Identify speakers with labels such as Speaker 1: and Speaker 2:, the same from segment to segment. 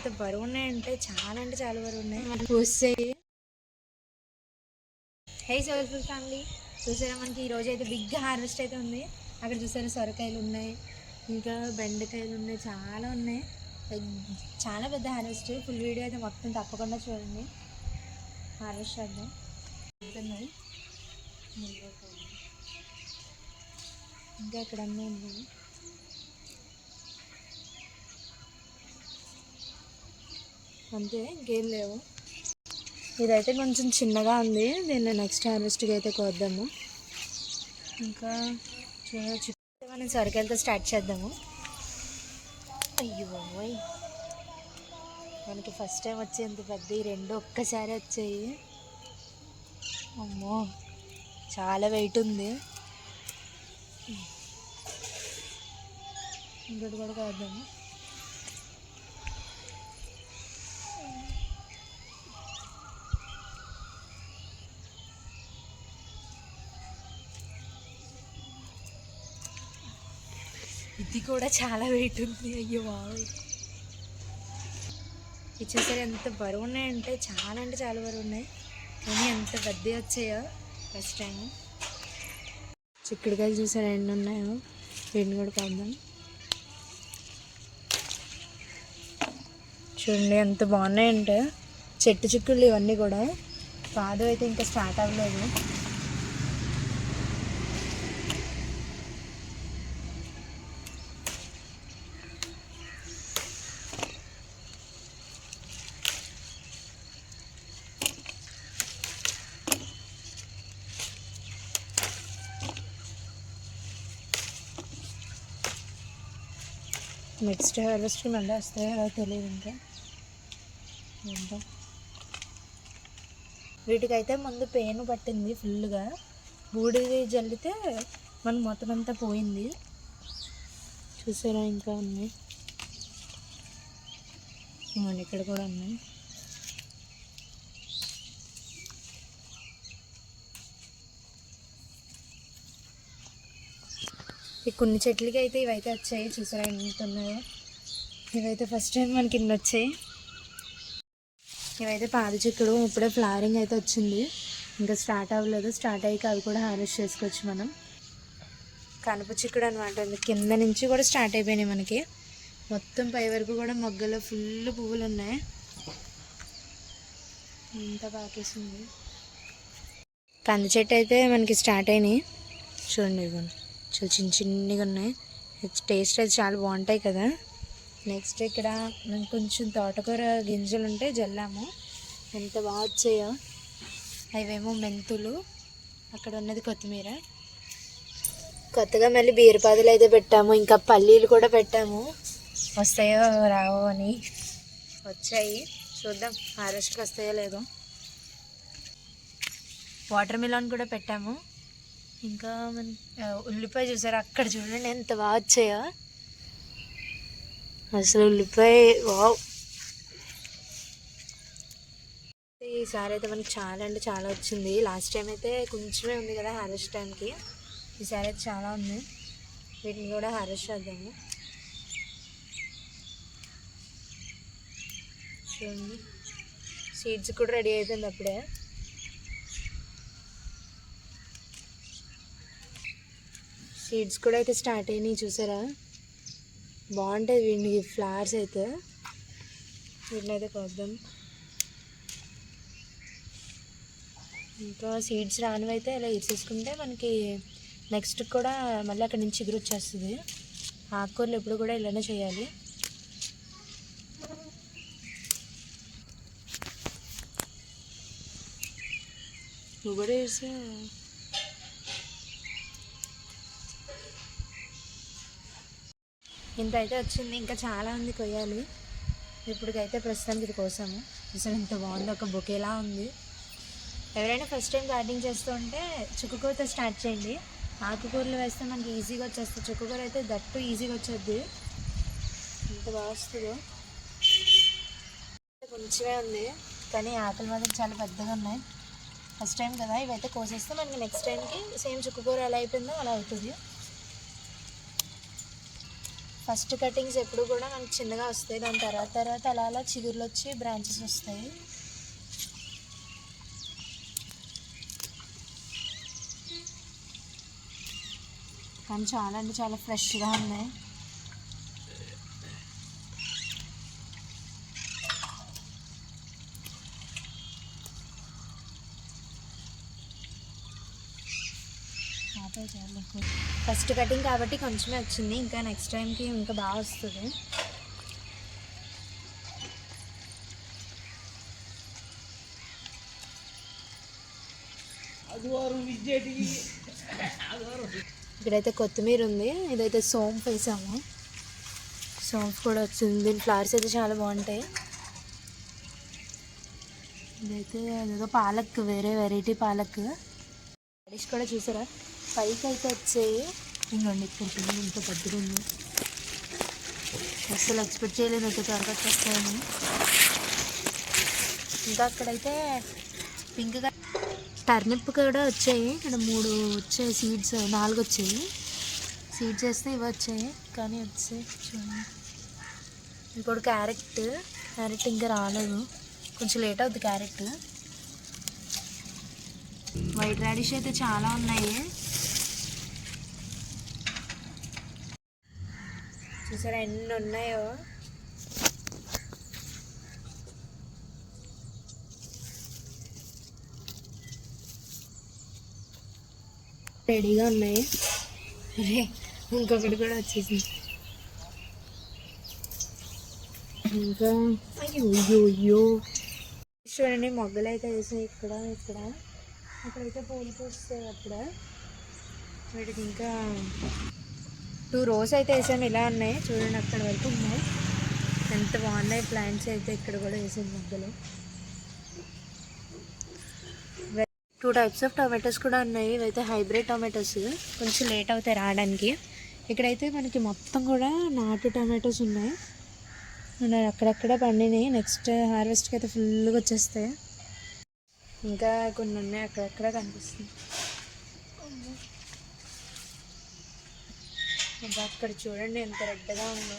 Speaker 1: ఎంత బరువు ఉన్నాయంటే చాలా బరువు ఉన్నాయి. మనకు వస్తాయి. హే సోల్ఫుల్ ఫ్యామిలీ, చూసారా మనకి ఈరోజు అయితే బిగ్ హార్వెస్ట్ అయితే ఉంది. అక్కడ చూసారా సొరకాయలు ఉన్నాయి, ఇంకా బెండకాయలు ఉన్నాయి, చాలా ఉన్నాయి. చాలా పెద్ద హార్వెస్ట్. ఫుల్ వీడియో అయితే మొత్తం తప్పకుండా చూడండి. హార్వెస్ట్ చేద్దాం. ఇంకా ఇక్కడ అన్నీ ఉన్నాయి. అంతే, ఇంకేం లేవు. ఇదైతే కొంచెం చిన్నగా ఉంది. దీన్ని నెక్స్ట్ హార్వెస్ట్కి అయితే కోద్దాము. ఇంకా చూడవచ్చు. మనం సొరకాయలతో స్టార్ట్ చేద్దాము. అయ్యో బాబోయ్, మనకి ఫస్ట్ టైం వచ్చేంత పెద్ద రెండు ఒక్కసారి వచ్చాయి. అమ్మో, చాలా వెయిట్ ఉంది. ఇంకోటి కూడా కోద్దాము. ఇది కూడా చాలా వెయిట్ ఉంది. అయ్యో బాబోయ్, ఇది చూసారు ఎంత బరువు ఉన్నాయంటే చాలా బరువు ఉన్నాయి. కానీ ఎంత పెద్దవి వచ్చాయో ఫస్ట్ టైం. చిక్కుడుకాయలు చూసారు ఎన్ని ఉన్నాయో. వీటిని కూడా కాద్దాం. చూడండి ఎంత బాగున్నాయంటే చెట్టు చిక్కుళ్ళు ఇవన్నీ కూడా. పాదం అయితే ఇంకా స్టార్ట్ అవ్వలేదు. నెక్స్ట్ హార్వెస్ట్కి మళ్ళీ వస్తాయో తెలియదు. ఇంకా ఏంటో. వీటికైతే ముందు పెయిన్ పట్టింది ఫుల్గా. బూడిది జల్లితే మనం మొత్తం అంతా పోయింది. చూసారా, ఇంకా ఉన్నాయి. ఇక్కడ కూడా ఉన్నాయి. ఈ కొన్ని చెట్లకి అయితే ఇవైతే వచ్చాయి. చూసారా ఎంత ఉన్నాయో. ఇవైతే ఫస్ట్ టైం మనకి ఇన్ని వచ్చాయి. ఇవైతే పాది చిక్కుడు. ఇప్పుడే ఫ్లవరింగ్ అయితే వచ్చింది, ఇంకా స్టార్ట్ అవ్వలేదు. స్టార్ట్ అయ్యాక అవి కూడా హార్వెస్ట్ చేసుకోవచ్చు మనం. కనుపు చిక్కుడు అనమాట. కింద నుంచి కూడా స్టార్ట్ అయిపోయినాయి మనకి. మొత్తం పై వరకు కూడా మొగ్గలో ఫుల్ పువ్వులు ఉన్నాయి. ఎంత పాకేసింది. కంది చెట్టు అయితే మనకి స్టార్ట్ అయినాయి. చూడండి, ఇవ్వండి. చిన్నగా ఉన్నాయి. టేస్ట్ అయితే చాలా బాగుంటాయి కదా. నెక్స్ట్ ఇక్కడ మేము కొంచెం తోటకూర గింజలు ఉంటే జల్లాము. ఎంత బాగా వచ్చాయో. అవేమో మెంతులు, అక్కడ ఉన్నది కొత్తిమీర. కొత్తగా మళ్ళీ బీరపాదులు అయితే పెట్టాము. ఇంకా పల్లీలు కూడా పెట్టాము. వస్తాయో రావో అని. వచ్చాయి, చూద్దాం హార్వెస్ట్కి వస్తాయో లేదో. వాటర్ మిలన్ కూడా పెట్టాము. ఇంకా ఉల్లిపాయ చూసారు, అక్కడ చూడండి ఎంత బాగా వచ్చాయో. అసలు ఉల్లిపాయ వావ్. ఈసారి అయితే మనకి చాలా అంటే చాలా వచ్చింది. లాస్ట్ టైం అయితే కొంచెమే ఉంది కదా హార్వెస్ట్ టైంకి. ఈసారి అయితే చాలా ఉంది. వీటిని కూడా హార్వెస్ట్ చేద్దాము. చూడండి, సీడ్స్ కూడా రెడీ అయిపోయింది అప్పుడే. సీడ్స్ కూడా అయితే స్టార్ట్ అయినాయి. చూసారా, బాగుంటుంది వీటికి ఫ్లవర్స్ అయితే. వీటిని అయితే కోద్దాం. ఇంకా సీడ్స్ రానివైతే ఇలా ఇచ్చేసుకుంటే మనకి నెక్స్ట్ కూడా మళ్ళీ అక్కడి నుంచి చిగురు వచ్చేస్తుంది. ఆకుకూరలు ఎప్పుడు కూడా ఇలానే చేయాలి. నువ్వు కూడా వేసా. ఇంత అయితే వచ్చింది. ఇంకా చాలా ఉంది కొయ్యాలి. ఇప్పటికైతే ప్రస్తుతానికి ఇది కోసాము. అసలు ఎంత బాగుంది, ఒక బొకేలా ఉంది. ఎవరైనా ఫస్ట్ టైం గార్డెనింగ్ చేస్తూ ఉంటే చుక్కకూరతో స్టార్ట్ చేయండి. ఆకుకూరలు వేస్తే మనకి ఈజీగా వచ్చేస్తుంది. చుక్కకూర అయితే దట్టు ఈజీగా వచ్చేది. ఎంత బాగా వస్తుందో. కొంచెమే ఉంది కానీ ఆకులు మాత్రం చాలా పెద్దగా ఉన్నాయి. ఫస్ట్ టైం కదా, ఇవైతే కోసేస్తే మనకి నెక్స్ట్ టైంకి సేమ్ చుక్కకూర ఎలా అయిపోయిందో అలా అవుతుంది. ఫస్ట్ కటింగ్స్ ఎప్పుడు కూడా మనకి చిన్నగా వస్తాయి, దాని తర్వాత తర్వాత అలా అలా చిగుర్లు వచ్చి బ్రాంచెస్ వస్తాయి. కానీ చాలా అంటే చాలా ఫ్రెష్గా ఉన్నాయి. ఫస్ట్ కటింగ్ కాబట్టి కొంచెమే వచ్చింది, ఇంకా నెక్స్ట్ టైంకి ఇంకా బాగా వస్తుంది. ఇక్కడైతే కొత్తిమీర ఉంది, ఇదైతే సోంపు వేసాము. సోంపు కూడా వచ్చింది. దీని ఫ్లవర్స్ అయితే చాలా బాగుంటాయి. ఇదైతే అదేదో పాలక్, వేరే వెరైటీ పాలక్. డిష్ కూడా చూసారా, పైకి అయితే వచ్చాయి. ఇంకోండి ఇక్కడికి ఇంత పెద్దగా ఉంది, అసలు ఎక్స్పెక్ట్ చేయలేదు అయితే త్వరగా వచ్చేస్తాయని. ఇంకా అక్కడైతే పింక్గా టర్నిప్ కూడా వచ్చాయి. ఇక్కడ 3 వచ్చాయి సీడ్స్, 4 వచ్చాయి. సీడ్స్ వేస్తే ఇవి వచ్చాయి, కానీ వచ్చాయి చూడండి. ఇప్పుడు క్యారెట్ ఇంకా రాలేదు, కొంచెం లేట్ అవుతుంది క్యారెట్. వైట్ రాడిష్ అయితే చాలా ఉన్నాయి. చూసారా ఎన్ని ఉన్నాయో. రెడీగా ఉన్నాయి. అరే ఇంకొకటి కూడా వచ్చేసింది. ఇంకా అయ్యో చూడండి, మొగ్గలు అయితే వేసాయి ఇక్కడ అక్కడైతే పూలు పూస్తాయి. అక్కడ వీటికి ఇంకా 2 rows అయితే వేసాము. ఇలా ఉన్నాయి చూడండి, అక్కడ వరకు ఉన్నాయి. ఎంత బాగున్నాయి ప్లాంట్స్ అయితే. ఇక్కడ కూడా వేసాము మొగ్గలు. 2 types ఆఫ్ టొమాటోస్ కూడా ఉన్నాయి. ఇవైతే హైబ్రిడ్ టొమాటోస్, కొంచెం లేట్ అవుతాయి రావడానికి. ఇక్కడైతే మనకి మొత్తం కూడా నాటు టొమాటోస్ ఉన్నాయి. అక్కడక్కడ పండినాయి. నెక్స్ట్ హార్వెస్ట్కి అయితే ఫుల్గా వచ్చేస్తాయి. ఇంకా కొన్ని ఉన్నాయి అక్కడక్కడ కనిపిస్తుంది. అక్కడ చూడండి ఎంత రెడ్గా ఉందో.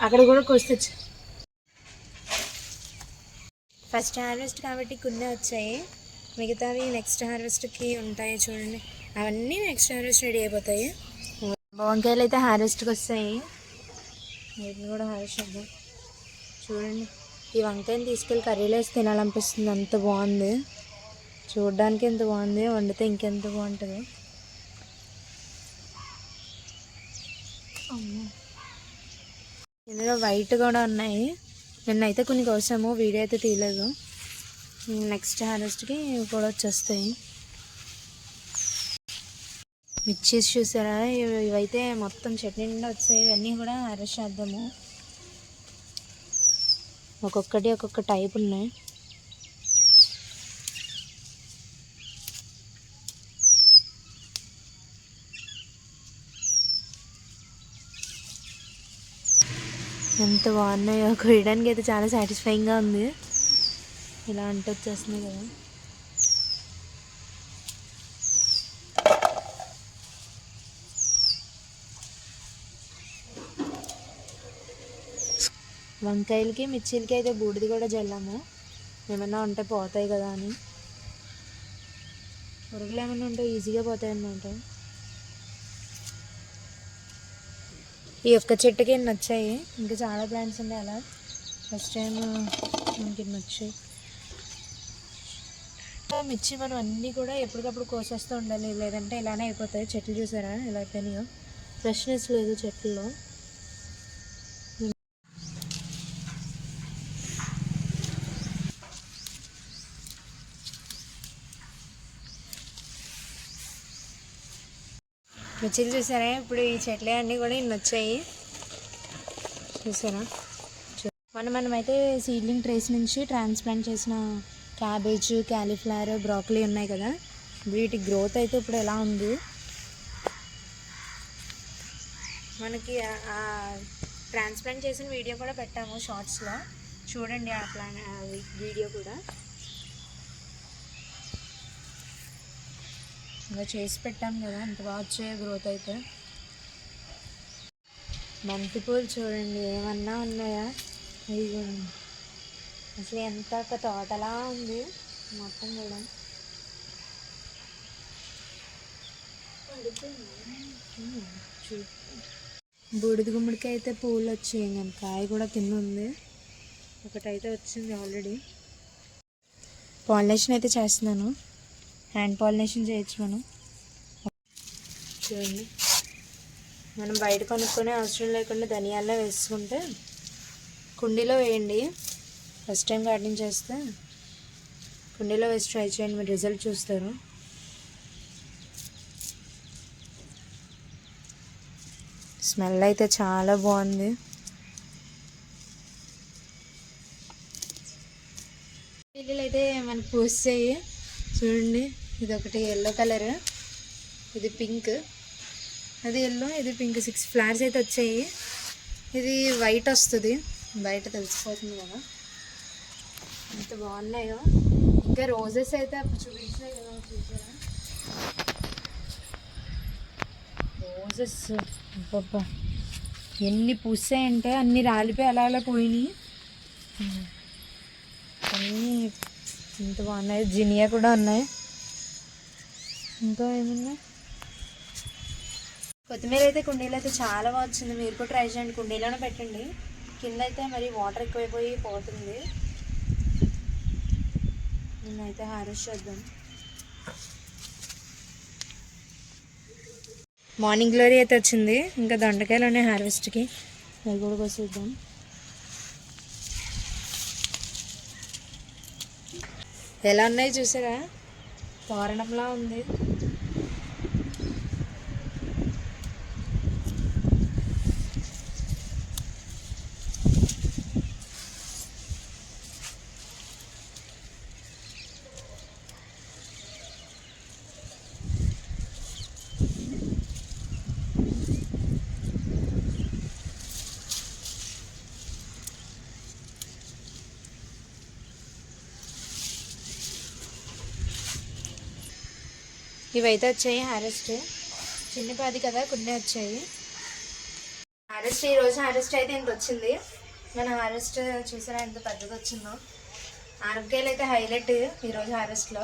Speaker 1: అక్కడ కూడా కోస్తచ్చు. ఫస్ట్ హార్వెస్ట్ కాబట్టి కొన్ని వచ్చాయి, మిగతావి నెక్స్ట్ హార్వెస్ట్కి ఉంటాయి. చూడండి అవన్నీ నెక్స్ట్ హార్వెస్ట్ రెడీ అయిపోతాయి. వంకాయలు అయితే హార్వెస్ట్కి వస్తాయి. వీటిని కూడా హార్వెస్ట్ చేద్దాం. చూడండి ఈ వంకాయని తీసుకెళ్ళి కర్రీలో వేసి తినాలనిపిస్తుంది, అంత బాగుంది. చూడడానికి ఎంత బాగుంది, వండితే ఇంకెంత బాగుంటుంది. ఇందులో వైట్ కూడా ఉన్నాయి. నిన్నైతే కొన్ని కోసాము, వీడియో అయితే తీయలేదు. నెక్స్ట్ హార్వెస్ట్కి కూడా వచ్చేస్తాయి. మిర్చీస్ చూసారా, ఇవైతే మొత్తం చట్నీ నిండా వచ్చాయి. ఇవన్నీ కూడా హార్వెస్ట్ చేద్దాము. ఒక్కొక్కటి ఒక్కొక్క టైప్ ఉన్నాయి. ఎంత బాగున్నాయో, కొయ్యడానికి అయితే చాలా సాటిస్ఫైయింగ్గా ఉంది. ఇలా అంటే వచ్చేస్తుంది కదా. వంకాయలకి మిర్చీలకి అయితే బూడిది కూడా జల్లాము, ఏమన్నా ఉంటే పోతాయి కదా అని. పురుగులు ఏమన్నా ఉంటే ఈజీగా పోతాయి అన్నమాట. ఈ ఒక్క చెట్టుకి ఎన్ని వచ్చాయి, ఇంకా చాలా ప్లాంట్స్ ఉన్నాయి. అలా ఫస్ట్ టైం మనకి ఎన్ని వచ్చాయి. మిర్చి మనం అన్నీ కూడా ఎప్పటికప్పుడు కోసేస్తూ ఉండాలి, లేదంటే ఇలానే అయిపోతాయి. చెట్లు చూసారా ఎలా అయిపోయినాయో, ఫ్రెష్నెస్ లేదు చెట్లలో. మిర్చిలు చూసారా, ఇప్పుడు ఈ చెట్లే అన్నీ కూడా ఇన్ని వచ్చాయి చూసారా. మనమైతే సీడ్లింగ్ ట్రేస్ నుంచి ట్రాన్స్ప్లాంట్ చేసిన క్యాబేజ్, క్యాలీఫ్లవర్, బ్రాకలీ ఉన్నాయి కదా, వీటి గ్రోత్ అయితే ఇప్పుడు ఎలా ఉంది. మనకి ట్రాన్స్ప్లాంట్ చేసిన వీడియో కూడా పెట్టాము షార్ట్స్లో, చూడండి ఆ వీడియో కూడా. ఇంకా చేసి పెట్టాం కదా, అంత బాగా వచ్చాయి గ్రోత్ అయితే. బంతిపూలు చూడండి ఏమన్నా ఉన్నాయా, ఇవి అసలు ఎంత ఒక తోటలా ఉంది మొత్తం కూడా. బూడిద గుమ్మడికాయ అయితే పూలు వచ్చాయి, ఇంకా కాయ కూడా కింద ఉంది, ఒకటైతే వచ్చింది ఆల్రెడీ. పాలినేషన్ అయితే చేస్తున్నాను, హ్యాండ్ పాలినేషన్ చేయొచ్చు మనం. చూడండి, మనం బయట కొనుక్కునే అవసరం లేకుండా ధనియాల్లో వేసుకుంటే, కుండీలో వేయండి. ఫస్ట్ టైం గార్డెనింగ్ చేస్తే కుండీలో వేసి ట్రై చేయండి, మీరు రిజల్ట్ చూస్తారు. స్మెల్ అయితే చాలా బాగుంది. లిల్లీలు అయితే మనకు పూస్తాయి చూడండి. ఇది ఒకటి ఎల్లో కలర్, ఇది పింక్, అది ఎల్లో, ఇది పింక్. 6 ఫ్లవర్స్ అయితే వచ్చాయి. ఇది వైట్ వస్తుంది, బయట తెలిసిపోతుంది కదా, ఎంత బాగున్నాయో. ఇంకా రోజెస్ అయితే అప్పుడు చూపించినాయి కదా, చూసారా రోజెస్? అబ్బబ్బా ఎన్ని పూసాయంటే అన్ని రాలిపోయి అలా అలా పోయినాయి. అన్నీ ఎంత బాగున్నాయి. జినియా కూడా ఉన్నాయి. ఇంకా ఏమన్నా కొత్తిమీర అయితే కుండీలో అయితే చాలా బాగా వచ్చింది. మీరు కూడా ట్రై చేయండి, కుండీలోనే పెట్టండి. కింద అయితే మరి వాటర్ ఎక్కువైపోయి పోతుంది. నేనైతే హార్వెస్ట్ చేద్దాం. మార్నింగ్ గ్లోరీ అయితే వచ్చింది, ఇంకా దొండకాయలు ఉన్నాయి హార్వెస్ట్కి, అవి కూడా కోసేద్దాం. ఎలా ఉన్నాయి చూసారా, తోరణంలా ఉంది. ఇవైతే వచ్చాయి హార్వెస్ట్, చిన్నపాది కదా కొన్ని వచ్చాయి హార్వెస్ట్. ఈరోజు హార్వెస్ట్ అయితే ఇంత వచ్చింది. మన హార్వెస్ట్ చూసారా ఎంత పెద్దది వచ్చిందో. ఆనపకాయలు అయితే హైలైట్ ఈరోజు హార్వెస్ట్లో.